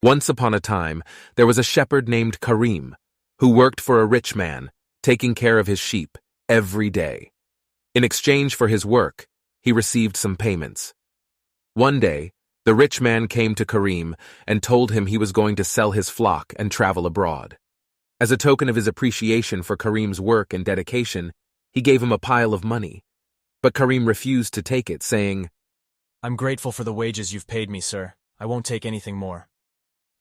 Once upon a time, there was a shepherd named Karim, who worked for a rich man, taking care of his sheep every day. In exchange for his work, he received some payments. One day, the rich man came to Karim and told him he was going to sell his flock and travel abroad. As a token of his appreciation for Karim's work and dedication, he gave him a pile of money. But Karim refused to take it, saying, "I'm grateful for the wages you've paid me, sir. I won't take anything more."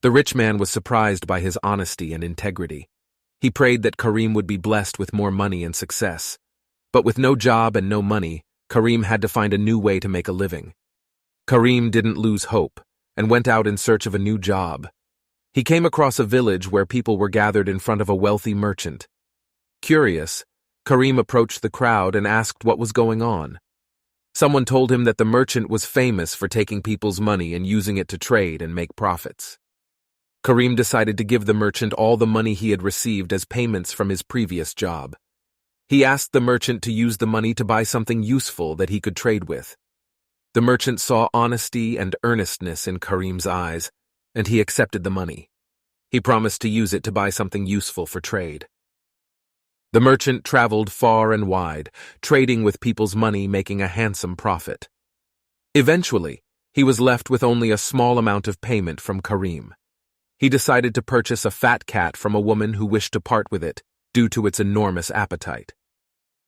The rich man was surprised by his honesty and integrity. He prayed that Karim would be blessed with more money and success. But with no job and no money, Karim had to find a new way to make a living. Karim didn't lose hope and went out in search of a new job. He came across a village where people were gathered in front of a wealthy merchant. Curious, Karim approached the crowd and asked what was going on. Someone told him that the merchant was famous for taking people's money and using it to trade and make profits. Karim decided to give the merchant all the money he had received as payments from his previous job. He asked the merchant to use the money to buy something useful that he could trade with. The merchant saw honesty and earnestness in Karim's eyes, and he accepted the money. He promised to use it to buy something useful for trade. The merchant traveled far and wide, trading with people's money, making a handsome profit. Eventually, he was left with only a small amount of payment from Karim. He decided to purchase a fat cat from a woman who wished to part with it due to its enormous appetite.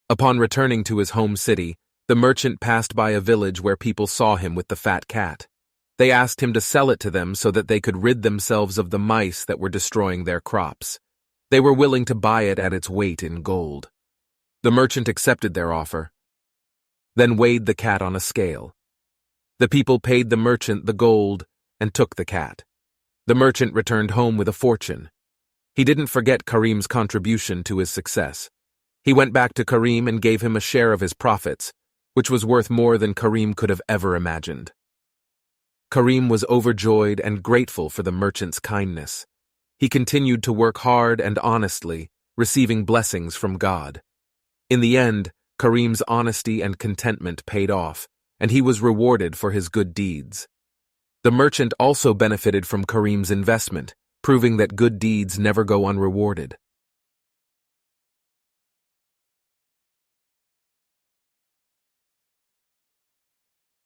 Upon returning to his home city, the merchant passed by a village where people saw him with the fat cat. They asked him to sell it to them so that they could rid themselves of the mice that were destroying their crops. They were willing to buy it at its weight in gold. The merchant accepted their offer, then weighed the cat on a scale. The people paid the merchant the gold and took the cat. The merchant returned home with a fortune. He didn't forget Karim's contribution to his success. He went back to Karim and gave him a share of his profits, which was worth more than Karim could have ever imagined. Karim was overjoyed and grateful for the merchant's kindness. He continued to work hard and honestly, receiving blessings from God. In the end, Karim's honesty and contentment paid off, and he was rewarded for his good deeds. The merchant also benefited from Karim's investment, proving that good deeds never go unrewarded.